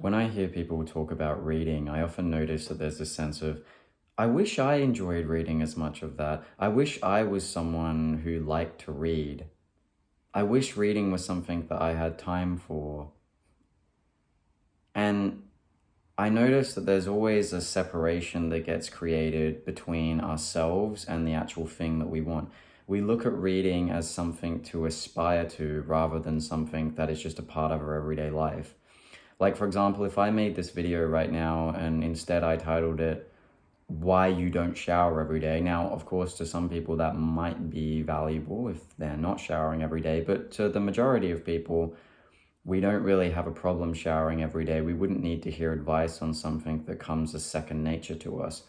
When I hear people talk about reading, I often notice that there's this sense of, I wish I enjoyed reading as much of that. I wish I was someone who liked to read. I wish reading was something that I had time for. And I notice that there's always a separation that gets created between ourselves and the actual thing that we want. We look at reading as something to aspire to rather than something that is just a part of our everyday life. Like, for example, if I made this video right now and instead I titled it, Why You Don't Shower Every Day. Now, of course, to some people that might be valuable if they're not showering every day, but to the majority of people, we don't really have a problem showering every day. We wouldn't need to hear advice on something that comes as second nature to us.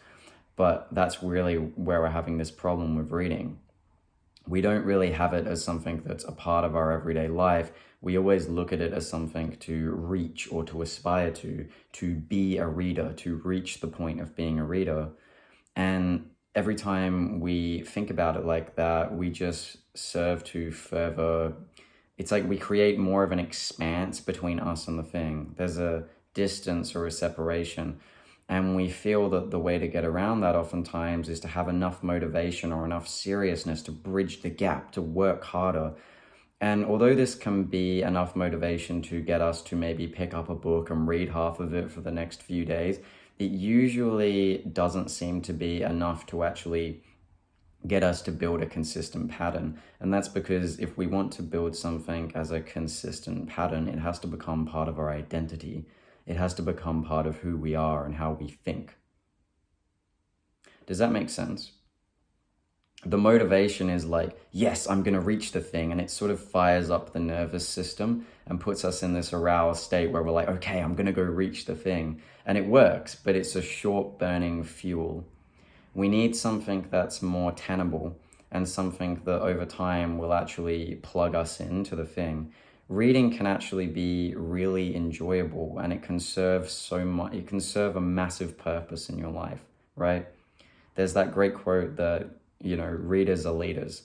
But that's really where we're having this problem with reading. We don't really have it as something that's a part of our everyday life. We always look at it as something to reach or to aspire to be a reader, to reach the point of being a reader. And every time we think about it like that, we just serve to further, it's like we create more of an expanse between us and the thing. There's a distance or a separation. And we feel that the way to get around that oftentimes is to have enough motivation or enough seriousness to bridge the gap, to work harder. And although this can be enough motivation to get us to maybe pick up a book and read half of it for the next few days, it usually doesn't seem to be enough to actually get us to build a consistent pattern. And that's because if we want to build something as a consistent pattern, it has to become part of our identity. It has to become part of who we are and how we think. Does that make sense? The motivation is like, yes, I'm going to reach the thing. And it sort of fires up the nervous system and puts us in this aroused state where we're like, okay, I'm going to go reach the thing. And it works, but it's a short burning fuel. We need something that's more tenable and something that over time will actually plug us into the thing. Reading can actually be really enjoyable and it can serve so much, it can serve a massive purpose in your life, right? There's that great quote that, readers are leaders.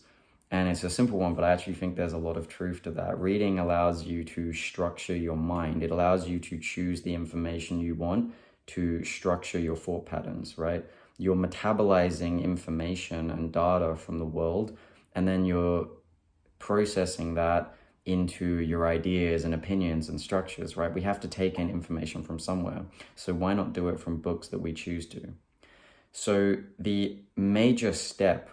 And it's a simple one, but I actually think there's a lot of truth to that. Reading allows you to structure your mind. It allows you to choose the information you want to structure your thought patterns, right? You're metabolizing information and data from the world, and then you're processing that into your ideas and opinions and structures, right? We have to take in information from somewhere. So why not do it from books that we choose to? So the major step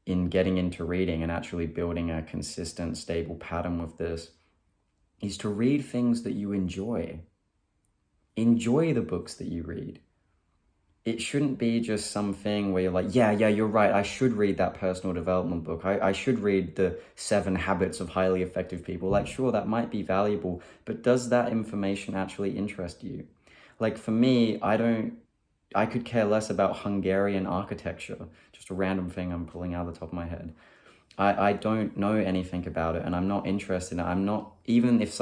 in getting into reading and actually building a consistent, stable pattern with this is to read things that you enjoy. Enjoy the books that you read. It shouldn't be just something where you're like, yeah, you're right. I should read that personal development book. I should read the 7 Habits of Highly Effective People. Like, sure, that might be valuable, but does that information actually interest you? Like for me, I could care less about Hungarian architecture, just a random thing I'm pulling out of the top of my head. I don't know anything about it and I'm not interested in it. I'm not, even if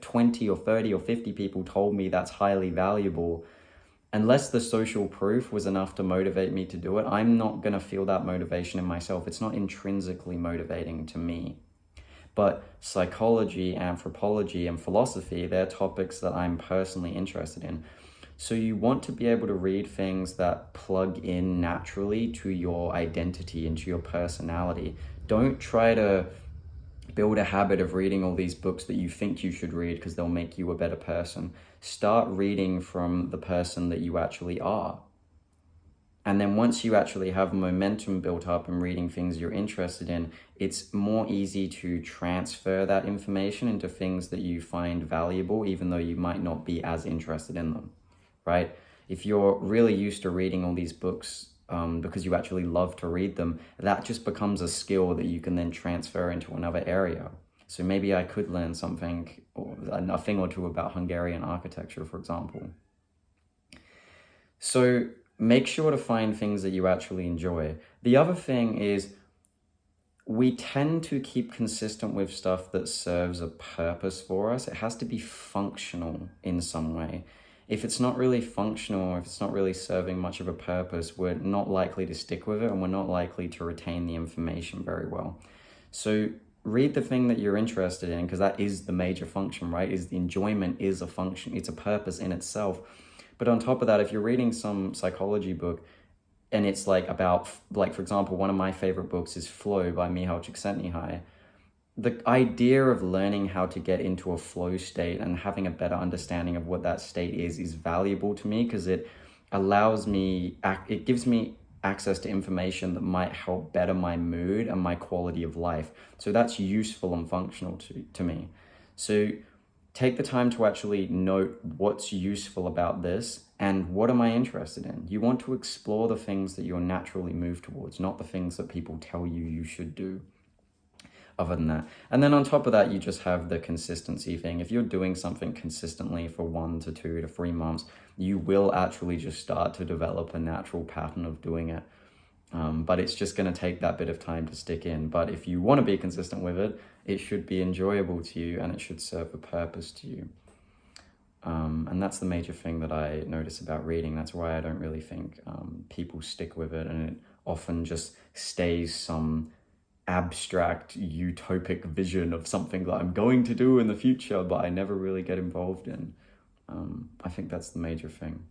20 or 30 or 50 people told me that's highly valuable, unless the social proof was enough to motivate me to do it, I'm not going to feel that motivation in myself. It's not intrinsically motivating to me. But psychology, anthropology, and philosophy, they're topics that I'm personally interested in. So you want to be able to read things that plug in naturally to your identity and to your personality. Don't try to build a habit of reading all these books that you think you should read because they'll make you a better person. Start reading from the person that you actually are. And then once you actually have momentum built up and reading things you're interested in, it's more easy to transfer that information into things that you find valuable, even though you might not be as interested in them, right? If you're really used to reading all these books because you actually love to read them, that just becomes a skill that you can then transfer into another area. So maybe I could learn something, or a thing or two about Hungarian architecture, for example. So make sure to find things that you actually enjoy. The other thing is we tend to keep consistent with stuff that serves a purpose for us. It has to be functional in some way. If it's not really functional, or if it's not really serving much of a purpose, we're not likely to stick with it and we're not likely to retain the information very well. So read the thing that you're interested in, because that is the major function, right? Is the enjoyment is a function, it's a purpose in itself. But on top of that, if you're reading some psychology book and it's like about, like, for example, one of my favorite books is Flow by Mihaly Csikszentmihalyi. The idea of learning how to get into a flow state and having a better understanding of what that state is valuable to me, because it allows me, it gives me access to information that might help better my mood and my quality of life. So that's useful and functional to me. So take the time to actually note what's useful about this and what am I interested in. You want to explore the things that you're naturally moved towards, not the things that people tell you you should do. Other than that, and then on top of that, you just have the consistency thing. If you're doing something consistently for 1 to 2 to 3 months, you will actually just start to develop a natural pattern of doing it. But it's just going to take that bit of time to stick in. But if you want to be consistent with it, it should be enjoyable to you and it should serve a purpose to you. And that's the major thing that I notice about reading. That's why I don't really think people stick with it, and it often just stays some abstract utopic vision of something that I'm going to do in the future, but I never really get involved in. I think that's the major thing.